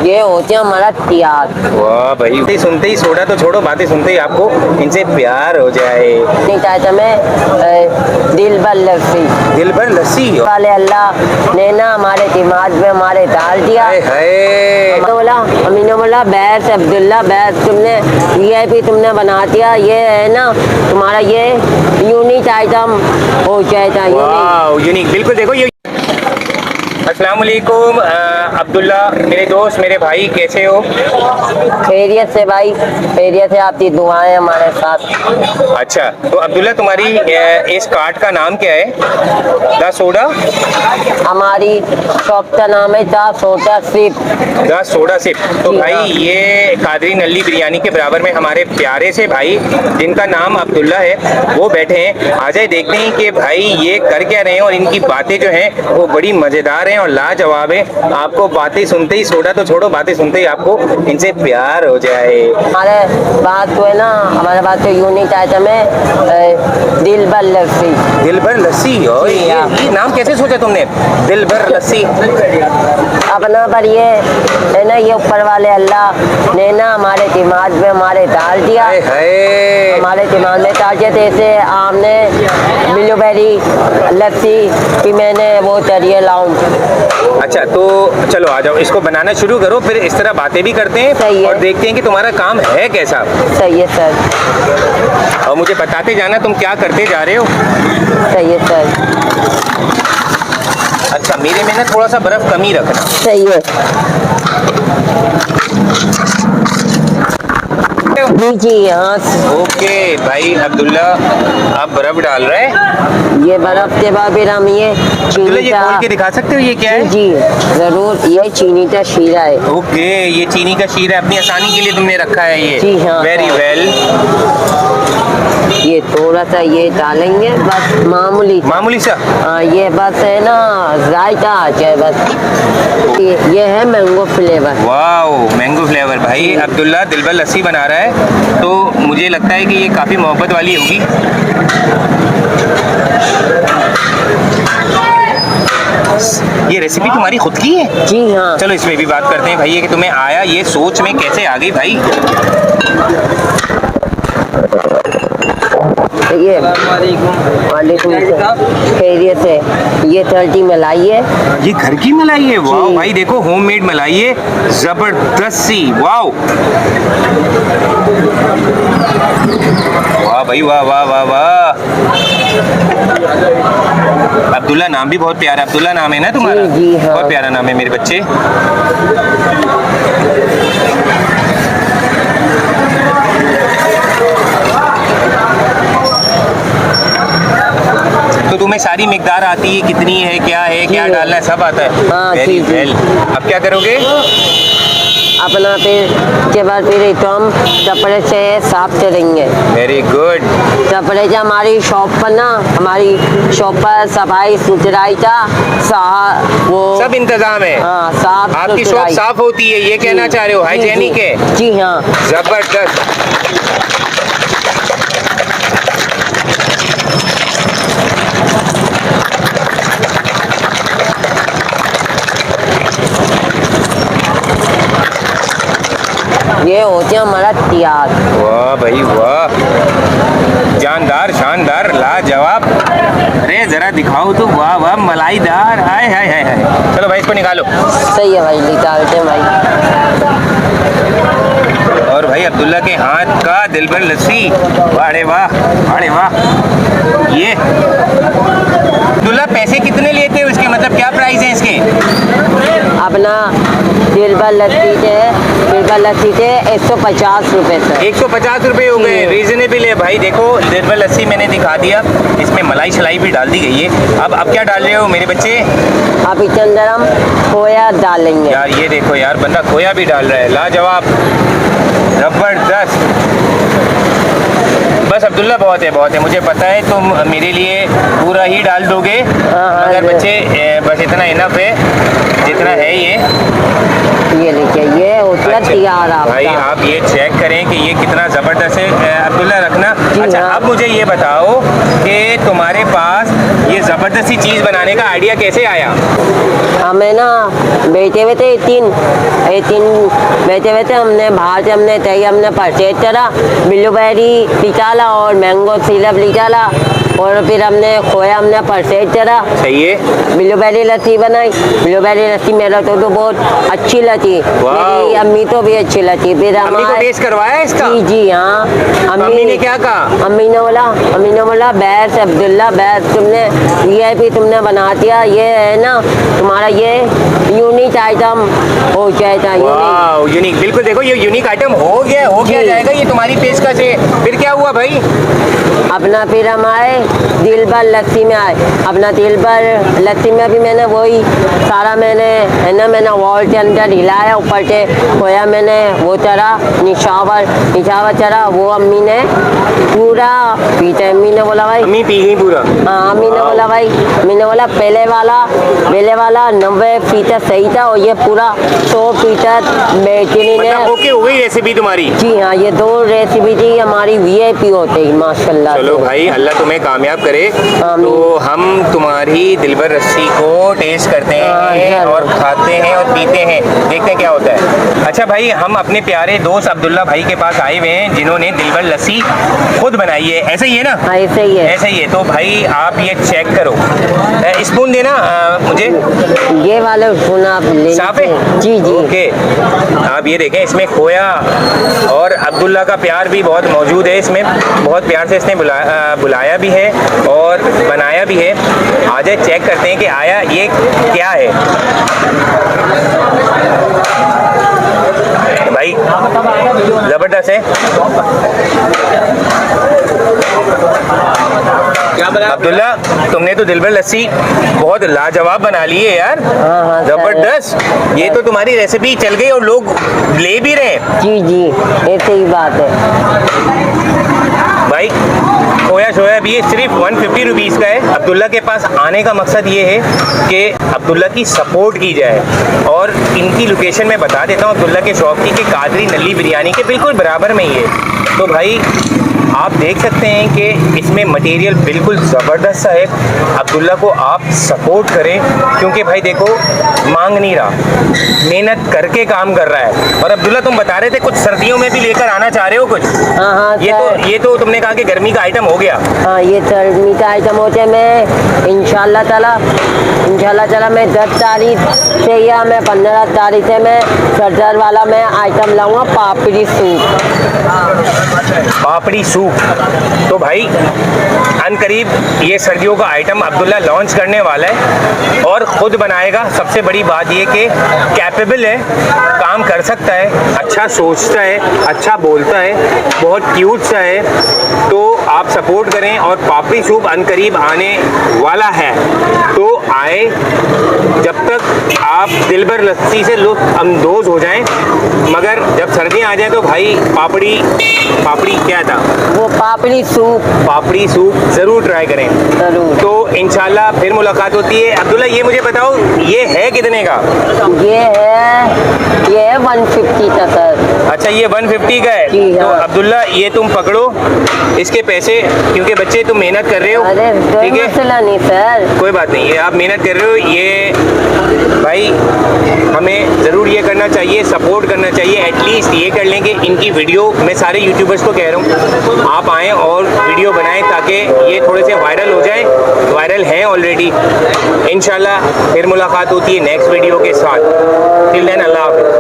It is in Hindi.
ये होते हैं हमारा तैयार। वाह भाई, सुनते ही सोडा तो छोड़ो, बातें सुनते ही आपको इनसे प्यार हो जाए। नहीं चाहता मैं दिल भर लस्सी। दिल भर लस्सी वाले अल्लाह ने ना हमारे दिमाग में हमारे डाल दिया। बोला अमीनो बोला बैस अब्दुल्ला बैस तुमने ये भी तुमने बना दिया, ये है ना तुम्हारा ये यूनिक आइटम हो जाएगा। यूनिक बिल्कुल। देखो ये अस्सलाम वालेकुम अब्दुल्ला, मेरे दोस्त मेरे भाई, कैसे हो? खैरियत से भाई, खैरियत से, आपकी दुआएं हमारे साथ। अच्छा, तो अब्दुल्ला तुम्हारी इस कार्ट का नाम क्या है? The soda. हमारी शॉप का नाम है the soda sip. The soda sip. तो भाई ये कादरी नल्ली बिरयानी के बराबर में हमारे प्यारे से भाई जिनका नाम अब्दुल्ला है वो बैठे हैं। आ जाए देखते हैं कि भाई ये कर क्या रहे हैं, और इनकी बातें जो हैं वो बड़ी मजेदार हैं और लाजवाब है। आपको बातें सुनते ही, सोडा तो छोड़ो, बातें सुनते ही आपको इनसे प्यार हो जाए। हमारे बात तो है ना, हमारे बात तो यूनिक आइटम है दिल भर लस्सी। दिल भर लस्सी। और ये नाम कैसे सोचा तुमने, दिल भर लस्सी? अपना पर ये है ना, ये ऊपर वाले अल्लाह ने ना हमारे दिमाग में हमारे डाल दिया। हमारे दिमाग में डाल दिया, जैसे आमने ब्लूबेरी लस्सी की मैंने वो तरिए लाऊं। अच्छा, तो चलो आ जाओ, इसको बनाना शुरू करो, फिर इस तरह बातें भी करते हैं और देखते हैं कि तुम्हारा काम है कैसा। सही है सर। और मुझे बताते जाना तुम क्या करते जा रहे हो। सही है सर। अच्छा, मेरे में ना थोड़ा सा बर्फ कम ही रखना। सही है जी। हाँ ओके भाई अब्दुल्ला, आप बर्फ डाल रहे हैं। ये बर्फ के बाद फिर हम ये अब्दुल्ला ये खोल के दिखा सकते हो ये क्या है? जी जरूर, ये चीनी का शीरा है। ओके, ये चीनी का शीरा है, अपनी आसानी के लिए तुमने रखा है ये। जी हाँ। Very well. ये थोड़ा सा ये डालेंगे बस, मामूली सा। हाँ, ये बस है ना जायका आ जाए बस। ये है mango flavour. Wow, mango flavour. भाई अब्दुल्ला दिलबर लस्सी बना रहा है, तो मुझे लगता है कि ये काफ़ी मोहब्बत वाली होगी। ये रेसिपी तुम्हारी खुद की है? जी हाँ। चलो इसमें भी बात करते हैं भाई, ये कि तुम्हें आया ये सोच में कैसे आ गई भाई? ये वालेकुम खैरियत है। ये 30 मलाई है। ये घर की मलाई है? वाह भाई, देखो होममेड मलाई है, जबरदस्त सी। वाह वाह भाई, वाह वाह वाह वाह। अब्दुल्ला नाम भी बहुत प्यारा, अब्दुल्ला नाम है ना तुम्हारा? जी हाँ। बहुत प्यारा नाम है मेरे बच्चे। तो तुम्हें सारी मिकदार आती है, कितनी है, क्या है, क्या डालना है, सब आता है? हाँ, वेरी वेल। अब क्या करोगे? अपना फिर के बाद फिर तो हम कपड़े से साफ करेंगे। Very good. कपड़े से हमारी शॉप पर ना, हमारी शॉप पर सफाई सुथराई का वो सब इंतजाम है। हाँ, साफ आपकी शॉप साफ होती है, ये कहना चाह रहे हो? हाइजेनिक है? जी हाँ। जबरदस्त। ये होते हैं हमारा तैयार। वाह भाई वाह, जानदार, शानदार, लाजवाब। अरे जरा दिखाओ तो, वाह वाह, मलाईदार। हाय हाय हाय हाय। चलो भाई इसको निकालो। सही है भाई, निकालते हैं भाई। और भाई अब्दुल्ला के हाथ का दिलबर लस्सी। अरे वाह, अरे वाह। ये अब्दुल्ला पैसे कितने लेते हो इसके, मतलब क्या प्राइस है इसके? अपना दिलबर लस्सी थे 150 रुपए से। 150 रुपए हो गए, रीजनेबल है भाई। देखो दिलबर लस्सी मैंने दिखा दिया, इसमें मलाई शलाई भी डाल दी गई है। अब क्या डाल रहे हो मेरे बच्चे? अब इसके अंदर हम खोया डालेंगे। यार ये देखो यार, बंदा खोया भी डाल रहा है, लाजवाब, जबरदस्त। बस अब्दुल्ला बहुत है, मुझे पता है तुम मेरे लिए पूरा ही डाल दोगे, मगर बच्चे बस इतना इनफ है जितना है ये देखिए, ये होता तैयार। भाई आप ये चेक करें कि ये कितना ज़बरदस्त है। अब्दुल्ला रखना। अच्छा, अब मुझे ये बताओ कि तुम्हारे पास ये ज़बरदस्त ज़बरदस्त सी चीज़ बनाने का आइडिया कैसे आया? हमें ना बेचे हुए थे तीन बेचे हुए थे। हमने बाहर से हमने परचेज करा, ब्लूबेरी पिचाला और मैंगो सिरप लिचाला, और फिर हमने परचेज करा। सही है। ब्लूबेरी लस्सी बनाई। ब्लूबेरी लस्सी मेरा तो बहुत अच्छी लगी, मेरी अम्मी तो भी अच्छी लगी। फिर अम्मी को टेस्ट करवाया इसका? जी जी हाँ। अम्मी ने क्या कहा? अम्मी ने बोला बैस अब्दुल्ला, बैस तुमने VIP तुमने बना दिया, ये है ना तुम्हारा ये यूनिक आइटम हो जाएगा। यूनिक, बिल्कुल। देखो ये यूनिक आइटम हो गया जाएगा, ये तुम्हारी पेशकश है। फिर क्या हुआ भाई? अपना फिर हम आए दिल भर लस्सी में आए। अपना दिल भर लस्सी में भी मैंने वही सारा मैंने वॉल के अंदर हिलाया, ऊपर से खोया मैंने वो चढ़ा निशावर चढ़ा, वो अम्मी ने पूरा पीता। अम्मी ने बोला भाई, अम्मी पी गई पूरा? हाँ, अम्मी ने बोला भाई, अम्मी ने बोला पहले वाला 90% सही था और ये पूरा 100% बेहतरीन है। मतलब ओके हो गई रेसिपी तुम्हारी? जी हाँ, ये 2 रेसिपी थी हमारी VIP होते ही माशाल्लाह। चलो भाई, अल्लाह तुम्हें कामयाब करे। तो हम तुम्हारी दिलबर लस्सी को टेस्ट करते हैं और खाते हैं और पीते हैं, देखते हैं क्या होता है। अच्छा भाई, हम अपने प्यारे दोस्त अब्दुल्ला भाई के पास आए हुए हैं जिन्होंने दिलबर लस्सी खुद बनाई है। ऐसे ही है ना? हाँ, ऐसे ही है। ऐसे ही है। तो भाई आप ये चेक करो, स्पून देना मुझे। ये वाले स्पून आप ले साफ है? जी जी। ओके, आप ये देखें, इसमें खोया और अब्दुल्ला का प्यार भी बहुत मौजूद है इसमें। बहुत प्यार से इसने बुलाया भी है और बनाया भी है। आ जाए चेक करते हैं कि आया ये क्या है। भाई जबरदस्त है। अब्दुल्ला, तुमने तो दिलबर लस्सी बहुत लाजवाब बना ली है यार। हाँ, जबरदस्त। ये तो तुम्हारी रेसिपी चल गई और लोग ले भी रहे हैं। जी जी, ऐसे ही बात है भाई। खोया शोया भी ये सिर्फ 150 रुपीज़ का है। अब्दुल्ला के पास आने का मकसद ये है कि अब्दुल्ला की सपोर्ट की जाए, और इनकी लोकेशन मैं बता देता हूँ अब्दुल्ला के शॉप की, कि कादरी नली बिरयानी के बिल्कुल बराबर में ही है। तो भाई आप देख सकते हैं कि इसमें मटेरियल बिल्कुल ज़बरदस्त सा है। अब्दुल्ला को आप सपोर्ट करें, क्योंकि भाई देखो मांग नहीं रहा, मेहनत करके काम कर रहा है। और अब्दुल्ला तुम बता रहे थे कुछ सर्दियों में भी लेकर आना चाह रहे हो कुछ? हाँ, ये तो तुमने कहा कि गर्मी का आइटम हो गया। हाँ, ये गर्मी का आइटम होते। मैं इंशाल्लाह ताला मैं 10 तारीख से या मैं 15 तारीख से मैं सर्दर वाला मैं आइटम लाऊंगा, पापड़ी सूप। तो भाई अनकरीब ये सर्दियों का आइटम अब्दुल्ला लॉन्च करने वाला है और ख़ुद बनाएगा। सबसे बड़ी बात ये कि कैपेबल है, काम कर सकता है, अच्छा सोचता है, अच्छा बोलता है, बहुत क्यूट सा है। तो आप सपोर्ट करें, और पापड़ी सूप अनकरीब आने वाला है, तो आए। जब तक आप दिलबर लस्सी से लुत्फ़ अंदोज़ हो जाएं, मगर जब सर्दियाँ आ जाएं तो भाई पापड़ी क्या था वो पापड़ी सूप ज़रूर ट्राई करें। जरूर। तो इंशाल्लाह फिर मुलाकात होती है। अब्दुल्ला, ये मुझे बताओ, ये है कितने का? ये है 150 का सर। अच्छा, ये 150 का है। जी तो हाँ। अब्दुल्ला ये तुम पकड़ो इसके पैसे, क्योंकि बच्चे तुम मेहनत कर रहे हो। अरे कोई ठीक है, मसला नहीं सर, कोई बात नहीं, ये आप मेहनत कर रहे हो। ये भाई हमें ज़रूर ये करना चाहिए, सपोर्ट करना चाहिए। एटलीस्ट ये कर लें कि इनकी वीडियो, मैं सारे यूट्यूबर्स को कह रहा हूँ, आप आएँ और वीडियो बनाएं ताकि ये थोड़े से वायरल हो जाए। वायरल हैं ऑलरेडी। इंशाल्लाह फिर मुलाकात होती है नेक्स्ट वीडियो के साथ। टिल देन, अल्लाह हाफ़िज़।